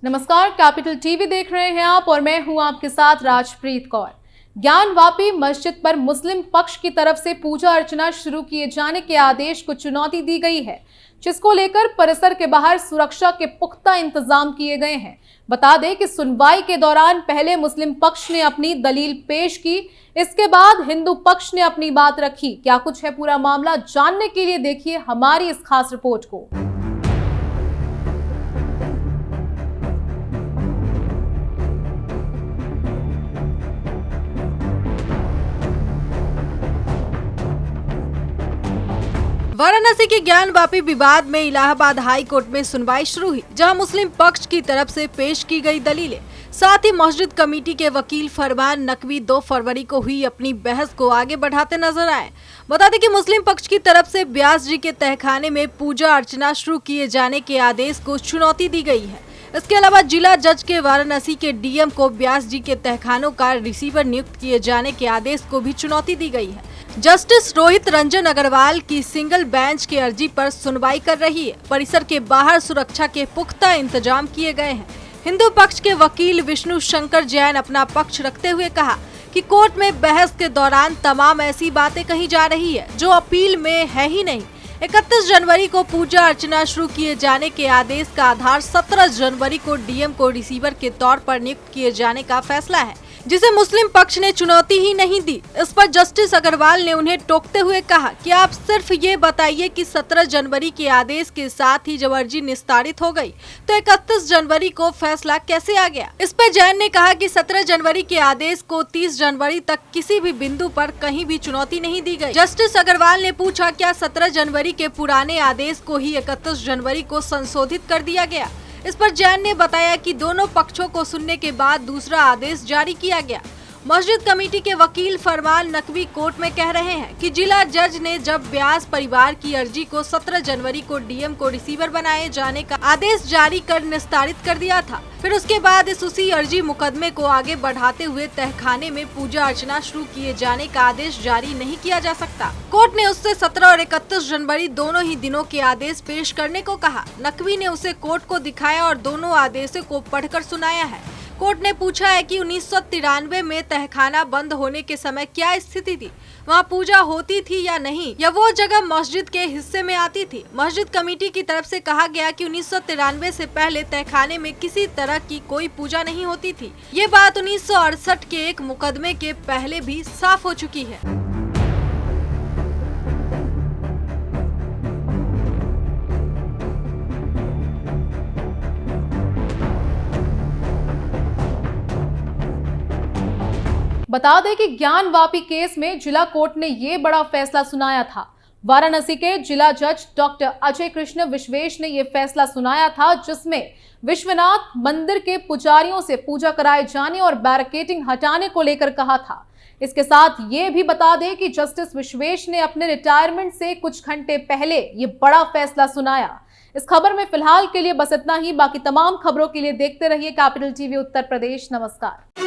नमस्कार, capital TV देख रहे हैं आप और मैं हूं आपके साथ राजप्रीत कौर। ज्ञानवापी मस्जिद पर मुस्लिम पक्ष की तरफ से पूजा अर्चना शुरू किए जाने के आदेश को चुनौती दी गई है, जिसको लेकर परिसर के बाहर सुरक्षा के पुख्ता इंतजाम किए गए हैं। बता दें कि सुनवाई के दौरान पहले मुस्लिम पक्ष ने अपनी दलील पेश की, इसके बाद हिंदू पक्ष ने अपनी बात रखी। क्या कुछ है पूरा मामला, जानने के लिए देखिए हमारी इस खास रिपोर्ट को। वाराणसी के ज्ञानवापी विवाद में इलाहाबाद हाई कोर्ट में सुनवाई शुरू हुई, जहां मुस्लिम पक्ष की तरफ से पेश की गई दलीलें, साथ ही मस्जिद कमेटी के वकील फरमान नकवी 2 फरवरी को हुई अपनी बहस को आगे बढ़ाते नजर आए। बता दें कि मुस्लिम पक्ष की तरफ से ब्यास जी के तहखाने में पूजा अर्चना शुरू किए जाने के आदेश को चुनौती दी गई है। इसके अलावा जिला जज के वाराणसी के डीएम को ब्यास जी के तहखानों का रिसीवर नियुक्त किए जाने के आदेश को भी चुनौती दी गई है। जस्टिस रोहित रंजन अग्रवाल की सिंगल बेंच की अर्जी पर सुनवाई कर रही है। परिसर के बाहर सुरक्षा के पुख्ता इंतजाम किए गए हैं। हिंदू पक्ष के वकील विष्णु शंकर जैन अपना पक्ष रखते हुए कहा कि कोर्ट में बहस के दौरान तमाम ऐसी बातें कही जा रही है जो अपील में है ही नहीं। 31 जनवरी को पूजा अर्चना शुरू किए जाने के आदेश का आधार 17 जनवरी को डीएम को रिसीवर के तौर पर नियुक्त किए जाने का फैसला है, जिसे मुस्लिम पक्ष ने चुनौती ही नहीं दी। इस पर जस्टिस अग्रवाल ने उन्हें टोकते हुए कहा कि आप सिर्फ ये बताइए कि 17 जनवरी के आदेश के साथ ही जब अर्जी निस्तारित हो गई तो 31 जनवरी को फैसला कैसे आ गया। इस पर जैन ने कहा कि 17 जनवरी के आदेश को 30 जनवरी तक किसी भी बिंदु पर कहीं भी चुनौती नहीं दी गई। जस्टिस अग्रवाल ने पूछा, क्या 17 जनवरी के पुराने आदेश को ही 31 जनवरी को संशोधित कर दिया गया। इस पर जैन ने बताया कि दोनों पक्षों को सुनने के बाद दूसरा आदेश जारी किया गया। मस्जिद कमेटी के वकील फरमान नकवी कोर्ट में कह रहे हैं कि जिला जज ने जब ब्यास परिवार की अर्जी को 17 जनवरी को डीएम को रिसीवर बनाए जाने का आदेश जारी कर निस्तारित कर दिया था, फिर उसके बाद इस उसी अर्जी मुकदमे को आगे बढ़ाते हुए तहखाने में पूजा अर्चना शुरू किए जाने का आदेश जारी नहीं किया जा सकता। कोर्ट ने उससे 17 और 31 जनवरी दोनों ही दिनों के आदेश पेश करने को कहा। नकवी ने उसे कोर्ट को दिखाया और दोनों आदेशों को पढ़कर सुनाया है। कोर्ट ने पूछा है कि 1993 में तहखाना बंद होने के समय क्या स्थिति थी, वहां पूजा होती थी या नहीं, या वो जगह मस्जिद के हिस्से में आती थी। मस्जिद कमेटी की तरफ से कहा गया कि 1993 से पहले तहखाने में किसी तरह की कोई पूजा नहीं होती थी। ये बात 1968 के एक मुकदमे के पहले भी साफ हो चुकी है। बता दें कि ज्ञानवापी केस में जिला कोर्ट ने ये बड़ा फैसला सुनाया था। वाराणसी के जिला जज डॉक्टर अजय कृष्ण विश्वेश ने ये फैसला सुनाया था, जिसमें विश्वनाथ मंदिर के पुजारियों से पूजा कराए जाने और बैरिकेडिंग हटाने को लेकर कहा था। इसके साथ ये भी बता दें कि जस्टिस विश्वेश ने अपने रिटायरमेंट से कुछ घंटे पहले ये बड़ा फैसला सुनाया। इस खबर में फिलहाल के लिए बस इतना ही। बाकी तमाम खबरों के लिए देखते रहिए कैपिटल टीवी उत्तर प्रदेश। नमस्कार।